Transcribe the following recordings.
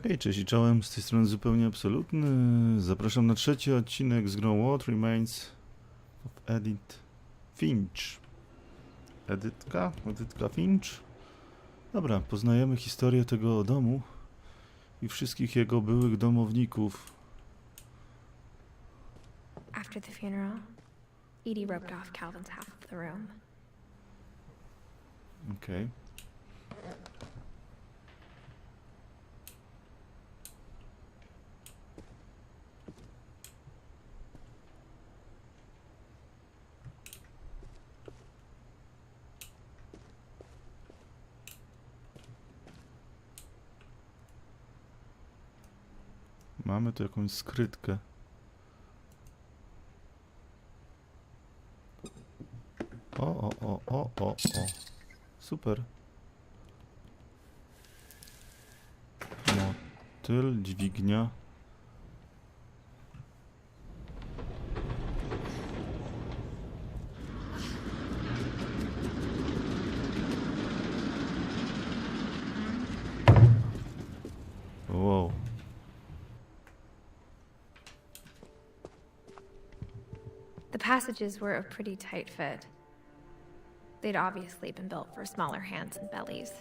Hej, cześć i czołem, z tej strony Zupełnie Absolutny. Zapraszam na trzeci odcinek z grą What Remains of Edith Finch. Edytka Finch? Dobra, poznajemy historię tego domu i wszystkich jego byłych domowników. After the funeral, Edie roped off Calvin's half of the room. Okej. Mamy tu jakąś skrytkę. O. Super. Motyl, dźwignia. Wow. The passages were a pretty tight fit. They'd obviously been built for smaller hands and bellies.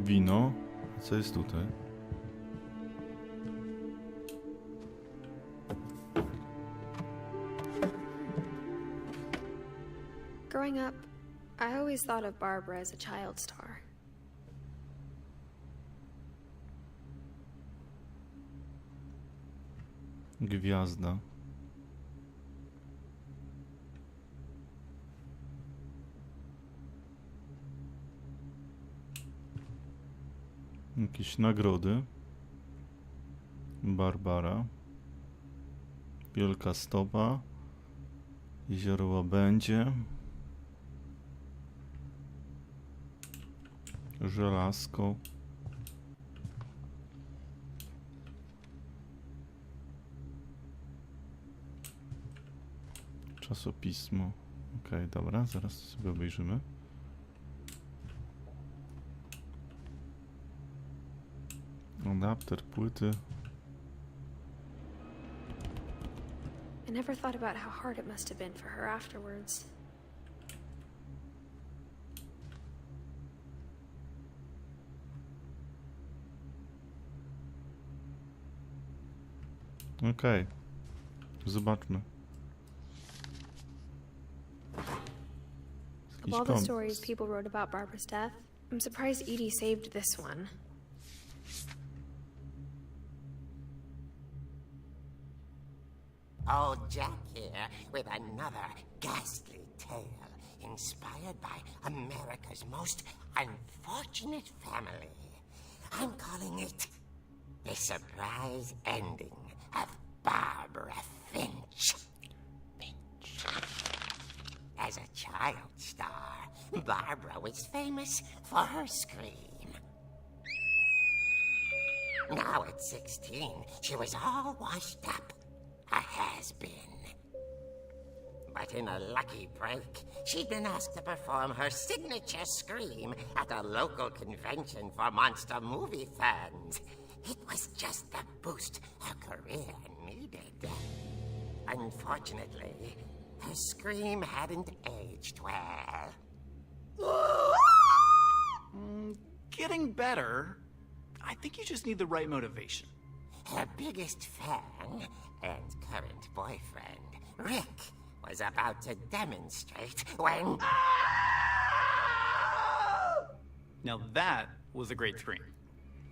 Wino. Co jest tutaj? Growing up, I always thought of Barbara as a child star. Gwiazda. Jakieś nagrody. Barbara. Wielka stopa. Jezioro Łabędzie. Żelazko. Czasopismo. Okej, dobra, zaraz sobie obejrzymy. Adapter, płyty. I never thought about how hard it must have been for her afterwards. Okej. Zobaczmy. Of all the stories people wrote about Barbara's death, I'm surprised Edie saved this one. Old Jack here with another ghastly tale inspired by America's most unfortunate family. I'm calling it The Surprise Ending of Barbara Finch. As a child star, Barbara was famous for her scream. Now at 16, she was all washed up. A has-been. But in a lucky break, she'd been asked to perform her signature scream at a local convention for monster movie fans. It was just the boost her career needed. Unfortunately, her scream hadn't aged well. Getting better. I think you just need the right motivation. Her biggest fan and current boyfriend, Rick, was about to demonstrate when... Now that was a great scream.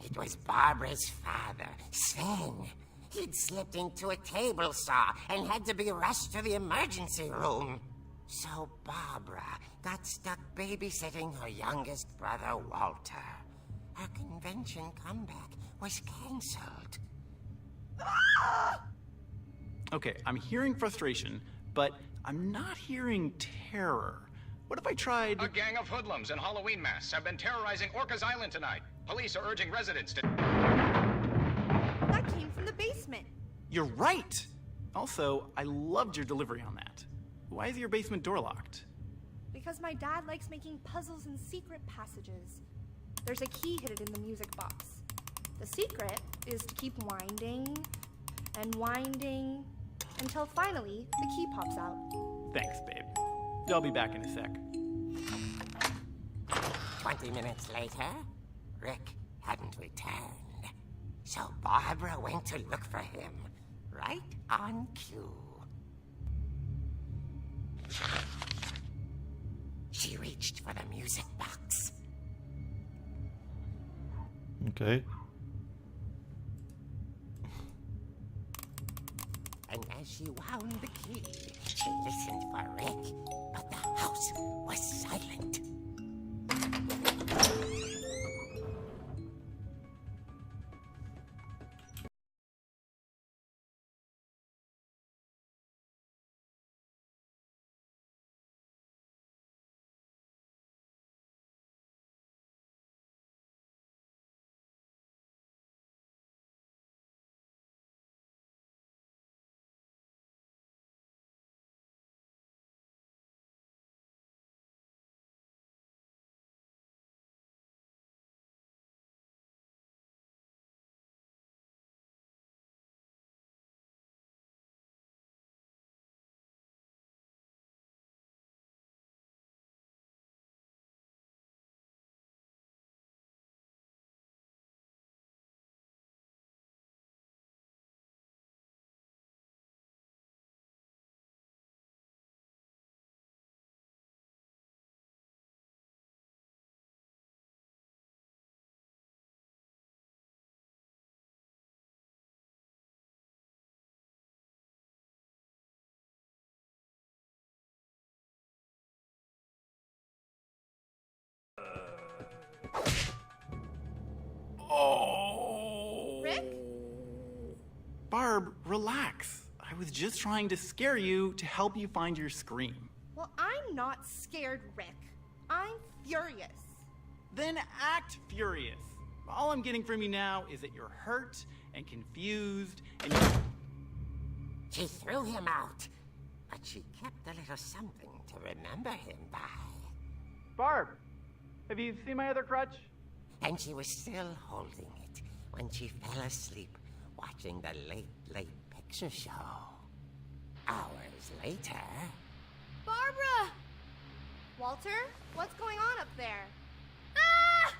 It was Barbara's father, Sven. He'd slipped into a table saw and had to be rushed to the emergency room. So Barbara got stuck babysitting her youngest brother, Walter. Her convention comeback was cancelled. Okay, I'm hearing frustration, but I'm not hearing terror. What if I tried... A gang of hoodlums in Halloween masks have been terrorizing Orcas Island tonight. Police are urging residents to... That came from the basement. You're right! Also, I loved your delivery on that. Why is your basement door locked? Because my dad likes making puzzles and secret passages. There's a key hidden in the music box. The secret is to keep winding and winding until finally the key pops out. Thanks, babe. I'll be back in a sec. 20 minutes later, Rick hadn't returned. So Barbara went to look for him, right on cue. She reached for the music box. Okej. And as she wound the key, she listened for Rick, but the house was silent. Oh! Rick? Barb, relax. I was just trying to scare you to help you find your scream. Well, I'm not scared, Rick. I'm furious. Then act furious. All I'm getting from you now is that you're hurt and confused and you... She threw him out, but she kept a little something to remember him by. Barb, have you seen my other crutch? And she was still holding it when she fell asleep watching the Late Picture Show. Hours later... Barbara! Walter, what's going on up there? Ah!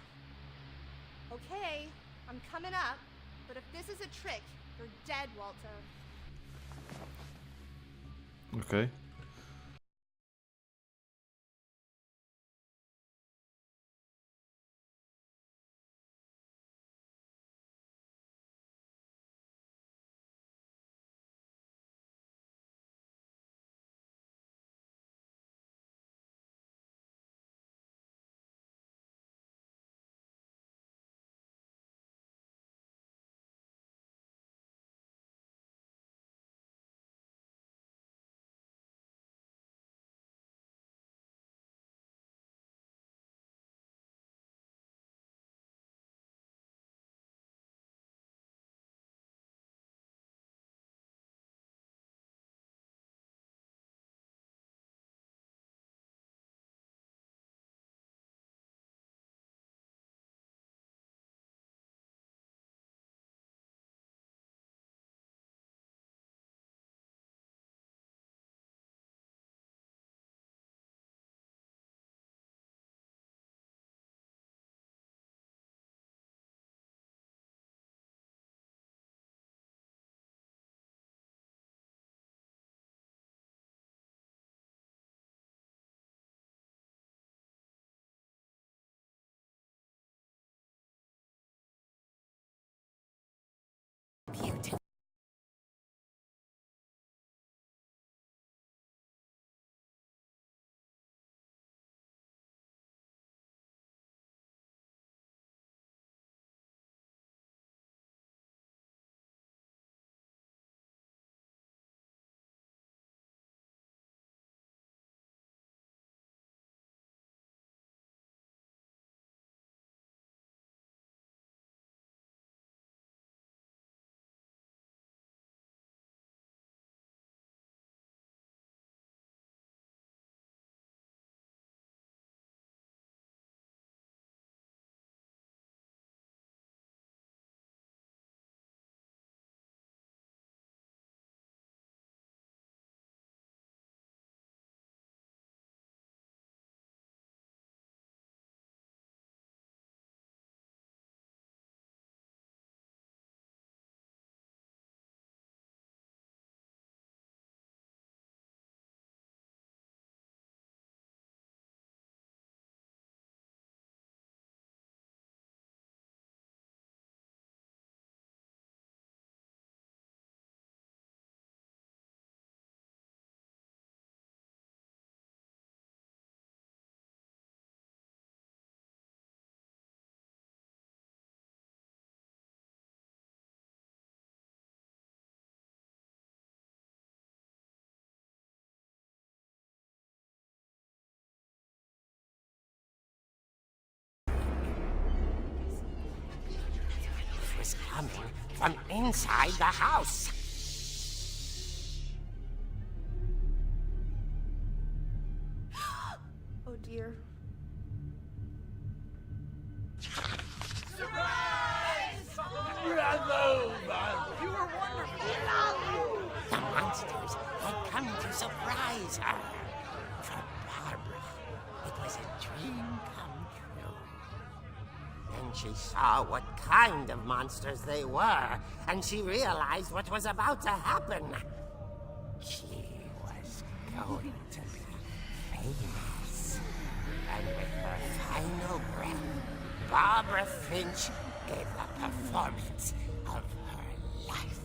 Okay, I'm coming up, but if this is a trick, you're dead, Walter. Okej. Beautiful. from inside the house. Oh dear. The monsters had come to surprise her. For Barbara, it was a dream come true. Then she saw what kind of monsters they were, and she realized what was about to happen. She was going to be famous. And with her final breath, Barbara Finch gave the performance of her life.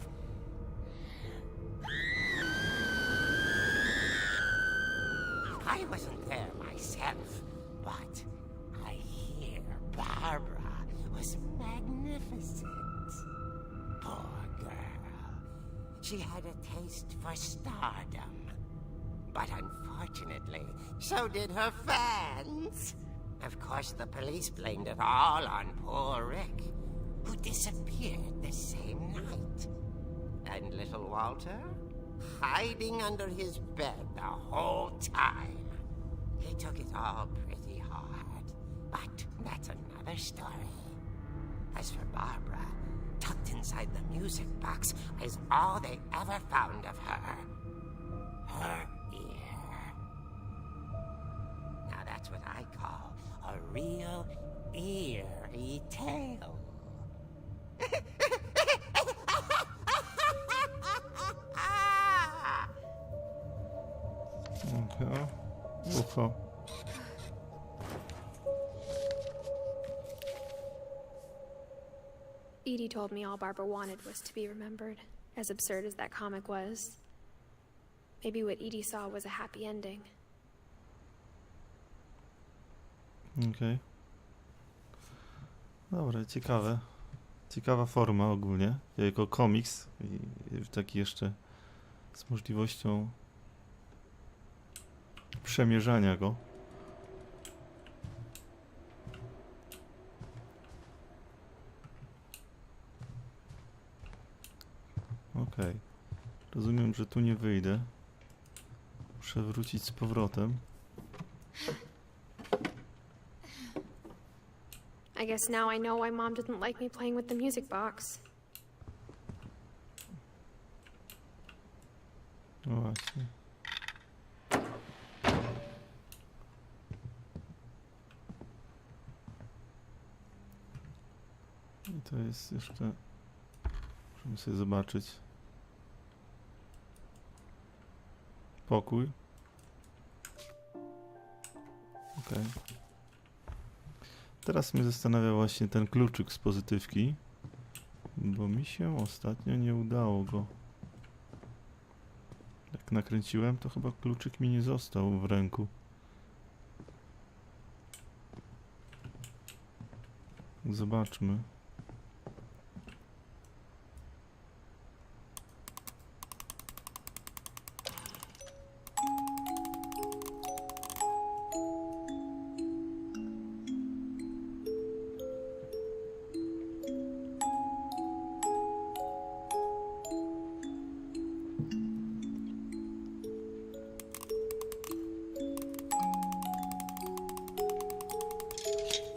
I wasn't there myself, but I hear Barbara was magnificent. Poor girl. She had a taste for stardom. But unfortunately, so did her fans. Of course, the police blamed it all on poor Rick, who disappeared the same night. And little Walter? Hiding under his bed the whole time. He took it all pretty hard, but that's another story. As for Barbara, tucked inside the music box is all they ever found of her. Her ear. Now that's what I call a real eerie tale. Okay. Ucho. Edie told me all Barbara wanted was to be remembered, as absurd as that comic was. Maybe what Edie saw was a happy ending. Okej. Dobra, ciekawe. Ciekawa forma ogólnie. Jako komiks i taki jeszcze z możliwością przemierzania go. Okej. Rozumiem, że tu nie wyjdę. Muszę wrócić z powrotem. I guess now I know why Mom didn't like me playing with the music box. No właśnie. I to jest jeszcze... Możemy sobie zobaczyć. Pokój. Okej. Teraz mnie zastanawia właśnie ten kluczyk z pozytywki, bo mi się ostatnio nie udało go. Jak nakręciłem, to chyba kluczyk mi nie został w ręku. Zobaczmy.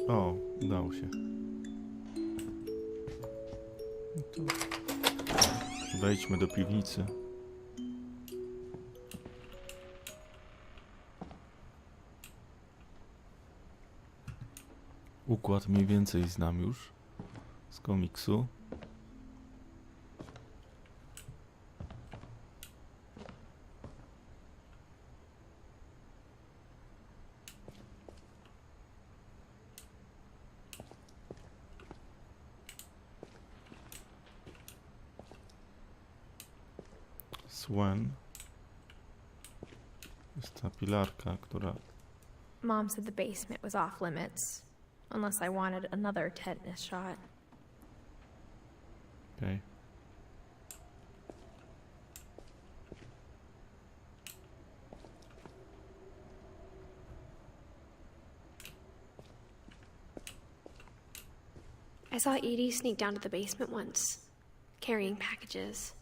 O, udało się. No to wejdźmy do piwnicy. Układ mniej więcej znam już z komiksu. Swen. Jest ta pilarka, która... Mom said the basement was off limits, unless I wanted another tetanus shot. Okej. I saw Edie sneak down to the basement once. carrying packages.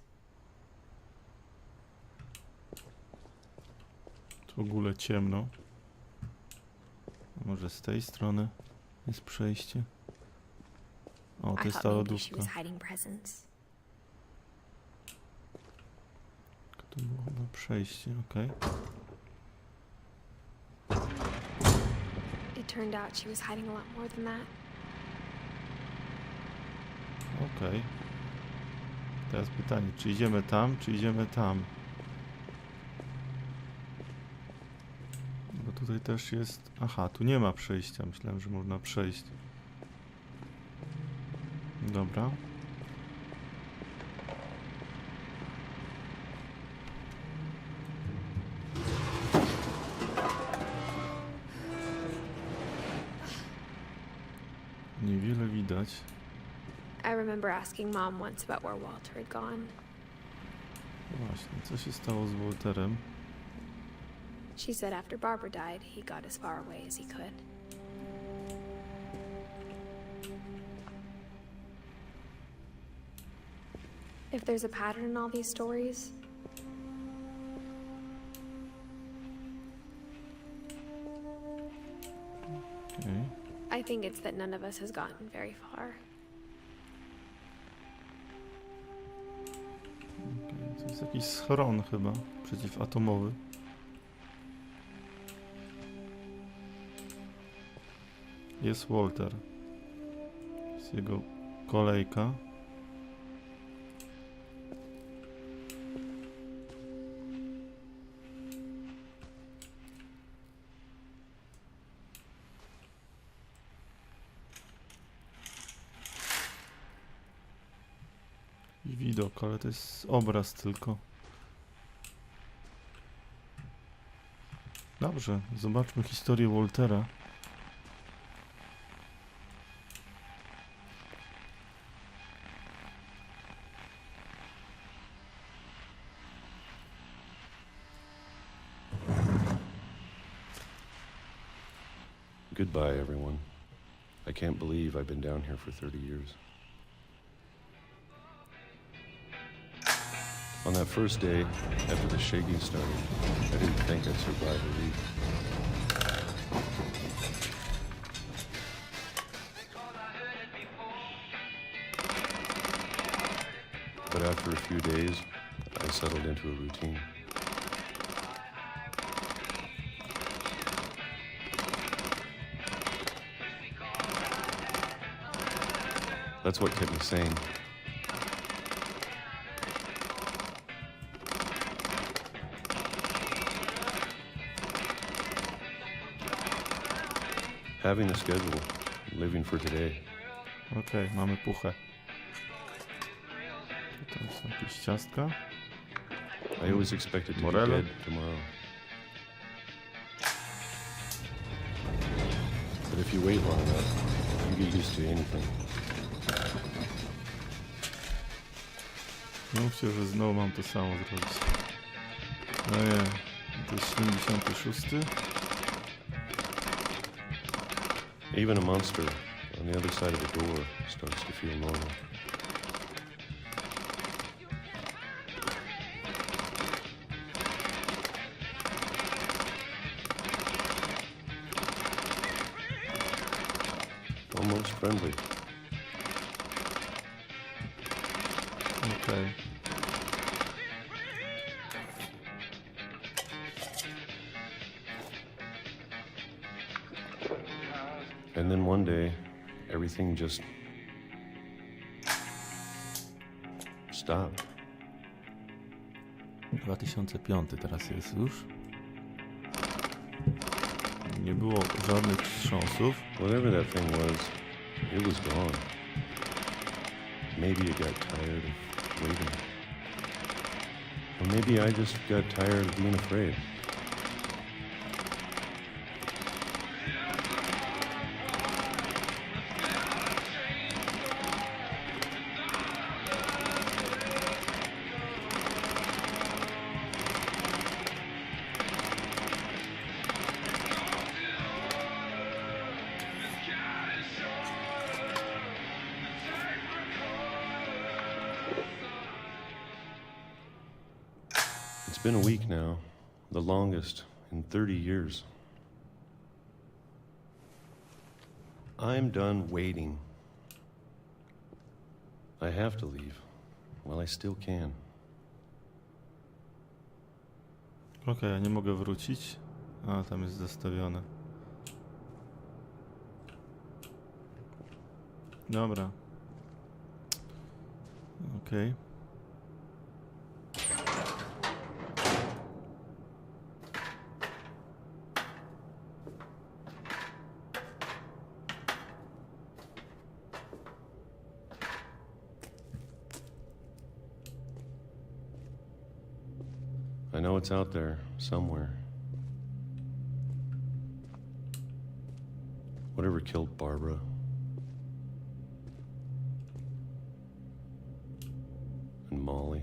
Tu w ogóle ciemno. A może z tej strony jest przejście? O, to I jest ta thought maybe she lodówka. was hiding presents. To było chyba przejście, okej. It turned out she was hiding a lot more than that. Okej. Teraz pytanie, czy idziemy tam, czy idziemy tam? Bo tutaj też jest... Aha, tu nie ma przejścia. Myślałem, że można przejść. Dobra. Niewiele widać. I remember asking Mom once about where Walter had gone. Właśnie, co się stało z Walterem? She said after Barbara died, he got as far away as he could. If there's a pattern in all these stories, Okej. I think it's that none of us has gotten very far. Okej, to jest jakiś schron chyba, przeciwatomowy. Jest Walter. Jest jego kolejka. I widok, ale to jest obraz tylko. Dobrze, zobaczmy historię Waltera. Goodbye, everyone. I can't believe I've been down here for 30 years. On that first day, after the shaking started, I didn't think I'd survive a week. But after a few days, I settled into a routine. That's what kept me sane. Having a schedule, living for today. Okej, mamy puchę. Tutaj są jakieś ciastka. I always expected to be Morello. dead tomorrow. But if you wait long enough, you get used to anything. Mówcie, że znowu mam to samo zrobić. No nie, to jest 76. Even a monster on the other side of the door starts to feel normal. Almost friendly. Okej. And then one day, everything just stopped. 2005 teraz jest już. Nie było żadnych wstrząsów. Whatever that thing was, it was gone. Maybe it got tired of waiting. Or maybe I just got tired of being afraid. been a week now, the longest in 30 years. I'm done waiting. I have to leave while I still can. Okej, ja nie mogę wrócić. A, tam jest zastawione. Dobra. Okej. I know it's out there somewhere. Whatever killed Barbara. And Molly.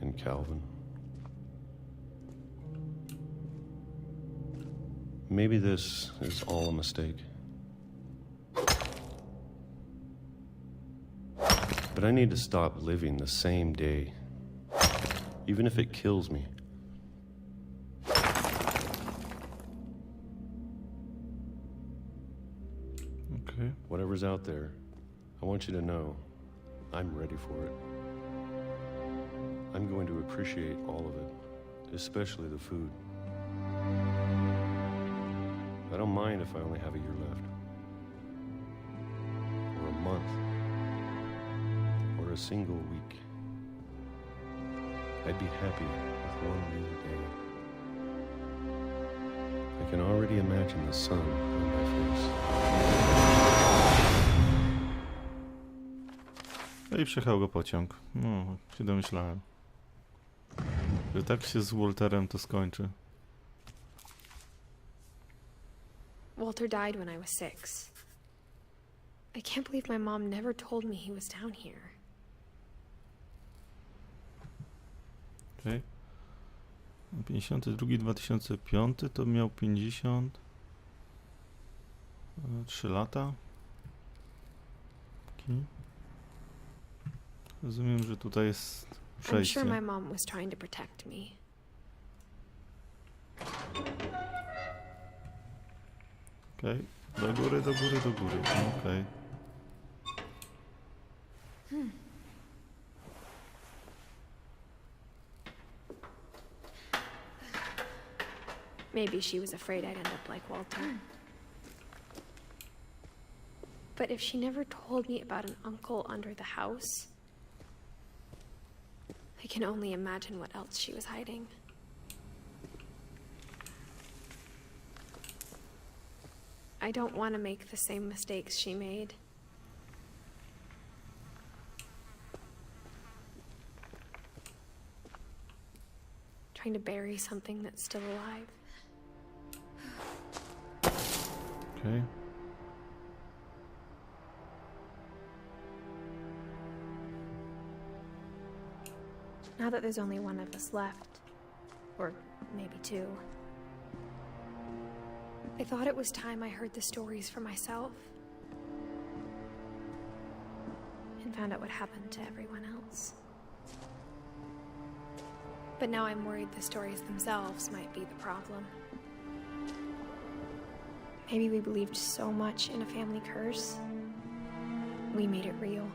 And Calvin. Maybe this is all a mistake. But I need to stop living the same day, even if it kills me. Okej. Whatever's out there, I want you to know I'm ready for it. I'm going to appreciate all of it, especially the food. I don't mind if I only have a year left, or a month, or a single week. I'd be happy with one new day. I can already imagine the sun on my face. No i przejechał go pociąg. No, się domyślałem. Że tak się z Walterem to skończy. Walter died when I was 6. I can't believe my mom never told me he was down here. Okej. 52, 2005 to miał 53 lata. Okej. Rozumiem, że tutaj jest I'm przejście. sure my mom was trying to protect me. Okej. Do góry, do góry, do góry. Okej. Maybe she was afraid I'd end up like Walter. But if she never told me about an uncle under the house, I can only imagine what else she was hiding. I don't want to make the same mistakes she made. Trying to bury something that's still alive. Okej. Now that there's only one of us left, or maybe two, I thought it was time I heard the stories for myself and found out what happened to everyone else. But now I'm worried the stories themselves might be the problem. Maybe we believed so much in a family curse, we made it real.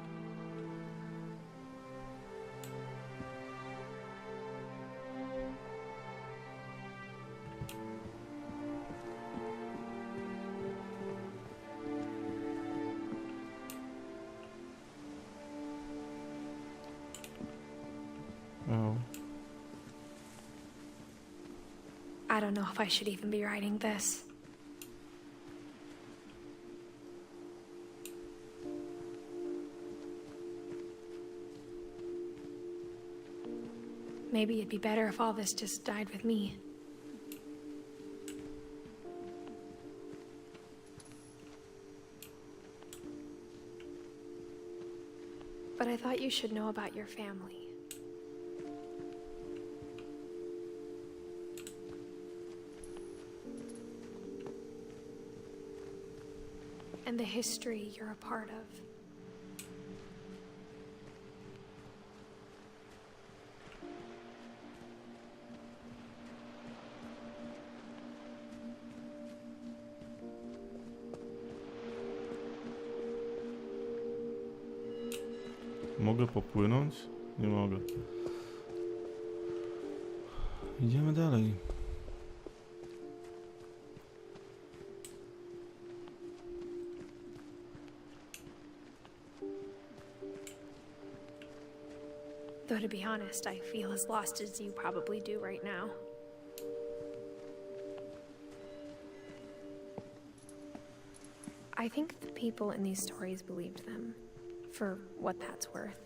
O. I don't know if I should even be writing this. Maybe it'd be better if all this just died with me. But I thought you should know about your family. And the history you're a part of. Mogę popłynąć? Nie mogę. Idziemy dalej. Though to be honest, I feel as lost as you probably do right now. I think the people in these stories believed them, for what that's worth.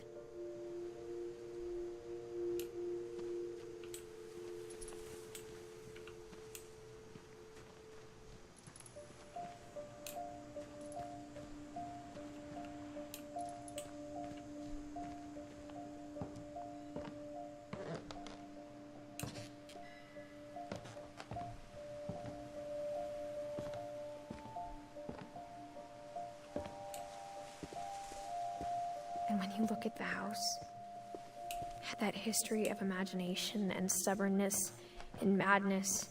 And when you look at the house, that history of imagination and stubbornness and madness,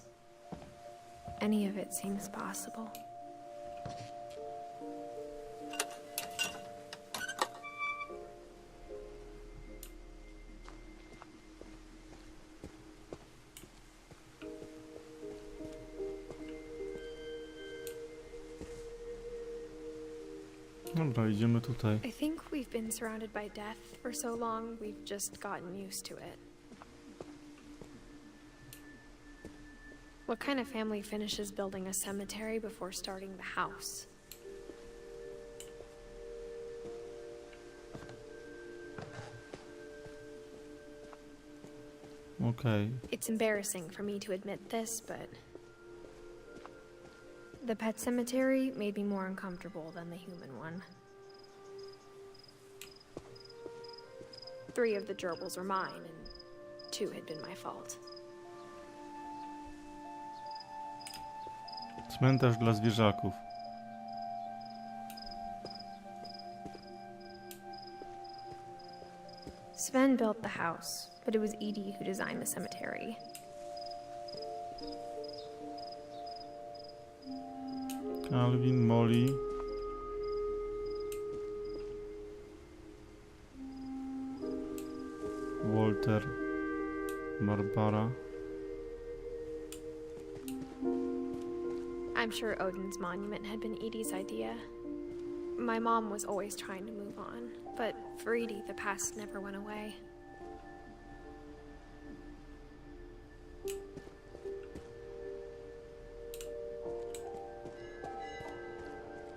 any of it seems possible. Dobra, idziemy tutaj. I think we've been surrounded by death for so long, we've just gotten used to it. What kind of family finishes building a cemetery before starting the house? Okej. It's embarrassing for me to admit this, but the pet cemetery made me more uncomfortable than the human one. 3 of the gerbils were mine, and 2 had been my fault. Cmentarz dla zwierzaków. Sven built the house, but it was Edie who designed the cemetery. Calvin, Molly. Walter. Barbara. I'm sure Odin's monument had been Edie's idea. My mom was always trying to move on, but for Edie, the past never went away.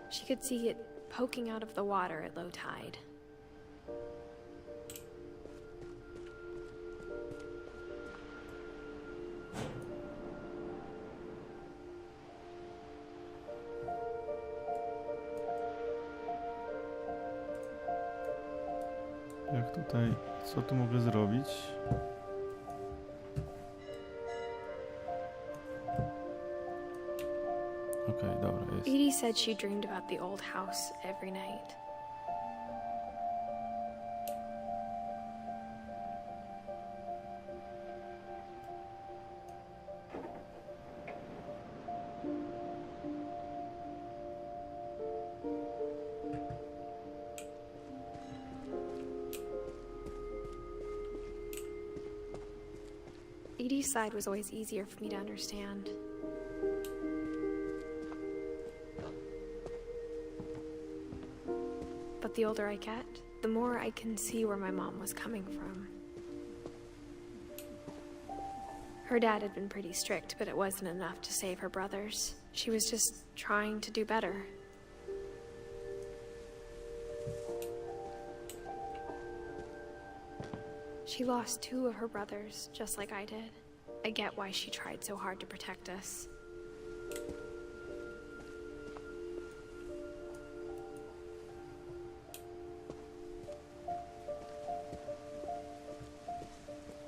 She could see it poking out of the water at low tide. Jak tutaj... Co tu mogę zrobić? Okej, dobra, jest. Edie said she dreamed about the old house every night. Edie's side was always easier for me to understand. But the older I get, the more I can see where my mom was coming from. Her dad had been pretty strict, but it wasn't enough to save her brothers. She was just trying to do better. She lost 2 of her brothers, just like I did. I get why she tried so hard to protect us.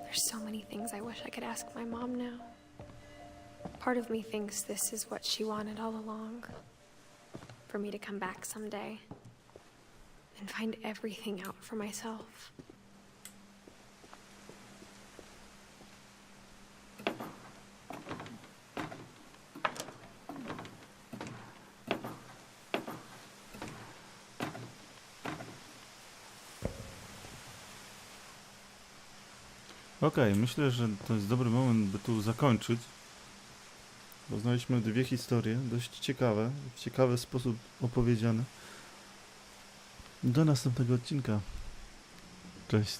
There's so many things I wish I could ask my mom now. Part of me thinks this is what she wanted all along. For me to come back someday and find everything out for myself. Okej, myślę, że to jest dobry moment, by tu zakończyć. Poznaliśmy dwie historie, dość ciekawe, w ciekawy sposób opowiedziane. Do następnego odcinka. Cześć.